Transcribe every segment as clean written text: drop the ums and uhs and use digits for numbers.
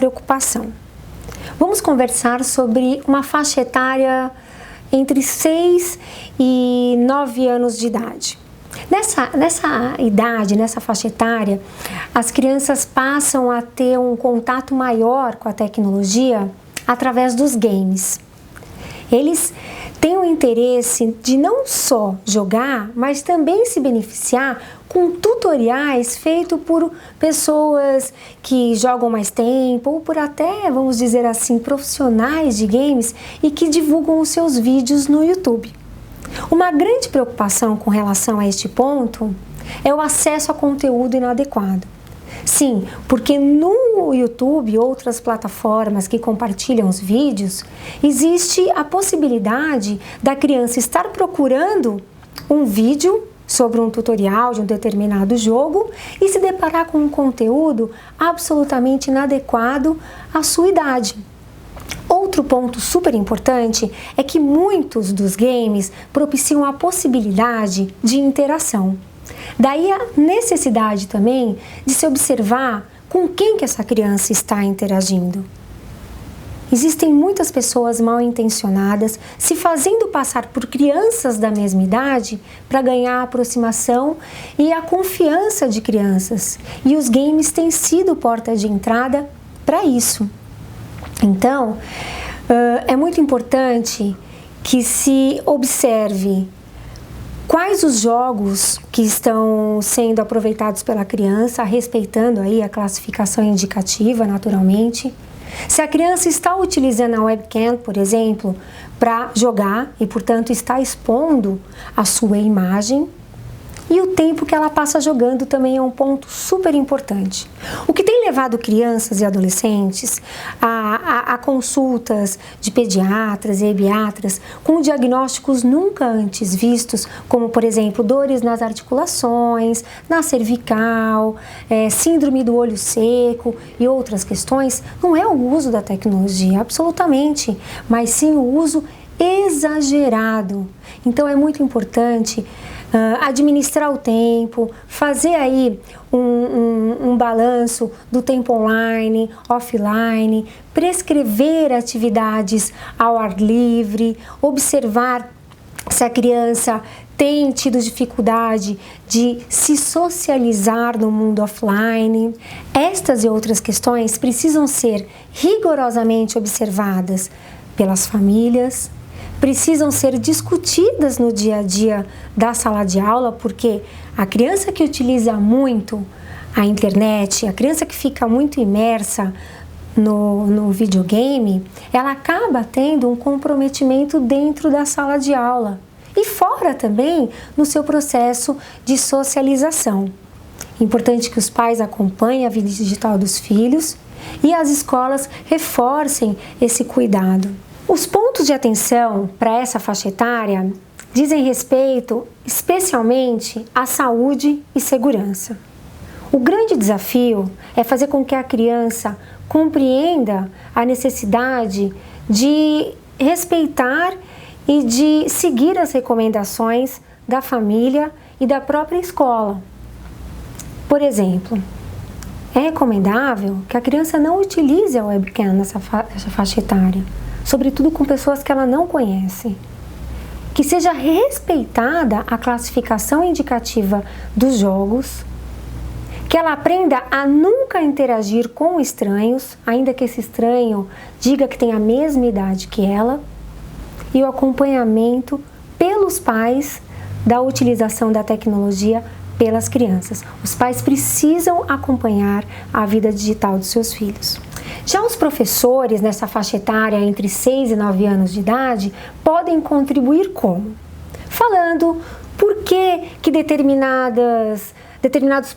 preocupação. Vamos conversar sobre uma faixa etária entre 6 e 9 anos de idade. Nessa idade, nessa faixa etária, as crianças passam a ter um contato maior com a tecnologia através dos games. Eles têm o interesse de não só jogar, mas também se beneficiar com tutoriais feitos por pessoas que jogam mais tempo ou por até, vamos dizer assim, profissionais de games e que divulgam os seus vídeos no YouTube. Uma grande preocupação com relação a este ponto é o acesso a conteúdo inadequado. Sim, porque no YouTube e outras plataformas que compartilham os vídeos, existe a possibilidade da criança estar procurando um vídeo sobre um tutorial de um determinado jogo e se deparar com um conteúdo absolutamente inadequado à sua idade. Outro ponto super importante é que muitos dos games propiciam a possibilidade de interação. Daí a necessidade também de se observar com quem que essa criança está interagindo. Existem muitas pessoas mal intencionadas se fazendo passar por crianças da mesma idade para ganhar a aproximação e a confiança de crianças. E os games têm sido porta de entrada para isso. Então, é muito importante que se observe quais os jogos que estão sendo aproveitados pela criança, respeitando aí a classificação indicativa, naturalmente. Se a criança está utilizando a webcam, por exemplo, para jogar e, portanto, está expondo a sua imagem. E o tempo que ela passa jogando também é um ponto super importante. O que tem levado crianças e adolescentes a consultas de pediatras e ebiatras com diagnósticos nunca antes vistos, como, por exemplo, dores nas articulações, na cervical, síndrome do olho seco e outras questões, não é o uso da tecnologia, absolutamente, mas sim o uso exagerado. Então é muito importante administrar o tempo, fazer aí um balanço do tempo online, offline, prescrever atividades ao ar livre, observar se a criança tem tido dificuldade de se socializar no mundo offline. Estas e outras questões precisam ser rigorosamente observadas pelas famílias, precisam ser discutidas no dia a dia da sala de aula, porque a criança que utiliza muito a internet, a criança que fica muito imersa no videogame, ela acaba tendo um comprometimento dentro da sala de aula e fora também no seu processo de socialização. Importante que os pais acompanhem a vida digital dos filhos e as escolas reforcem esse cuidado. Os pontos de atenção para essa faixa etária dizem respeito especialmente à saúde e segurança. O grande desafio é fazer com que a criança compreenda a necessidade de respeitar e de seguir as recomendações da família e da própria escola. Por exemplo, é recomendável que a criança não utilize a webcam nessa faixa etária, sobretudo com pessoas que ela não conhece. Que seja respeitada a classificação indicativa dos jogos, que ela aprenda a nunca interagir com estranhos, ainda que esse estranho diga que tem a mesma idade que ela, e o acompanhamento pelos pais da utilização da tecnologia pelas crianças. Os pais precisam acompanhar a vida digital dos seus filhos. Já os professores nessa faixa etária entre 6 e 9 anos de idade podem contribuir como? Falando por que determinados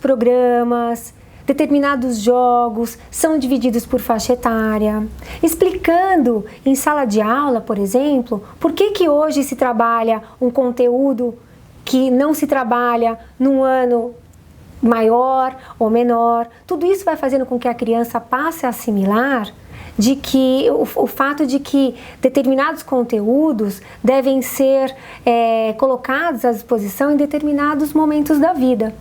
programas, determinados jogos são divididos por faixa etária, explicando em sala de aula, por exemplo, por que hoje se trabalha um conteúdo que não se trabalha num ano maior ou menor. Tudo isso vai fazendo com que a criança passe a assimilar de que o fato de que determinados conteúdos devem ser colocados à disposição em determinados momentos da vida.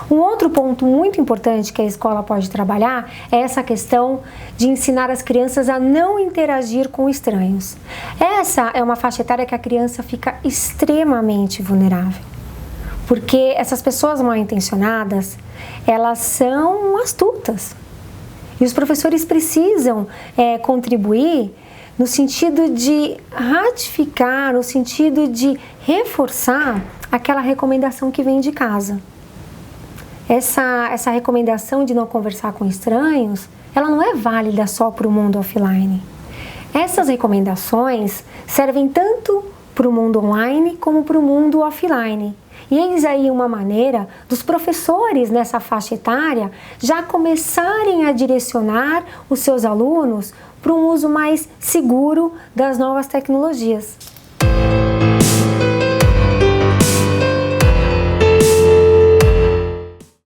Um outro ponto muito importante que a escola pode trabalhar é essa questão de ensinar as crianças a não interagir com estranhos. Essa é uma faixa etária que a criança fica extremamente vulnerável, porque essas pessoas mal intencionadas, elas são astutas. E os professores precisam contribuir no sentido de ratificar, no sentido de reforçar aquela recomendação que vem de casa. Essa recomendação de não conversar com estranhos, ela não é válida só para o mundo offline. Essas recomendações servem tanto para o mundo online como para o mundo offline. E eis aí uma maneira dos professores nessa faixa etária já começarem a direcionar os seus alunos para um uso mais seguro das novas tecnologias.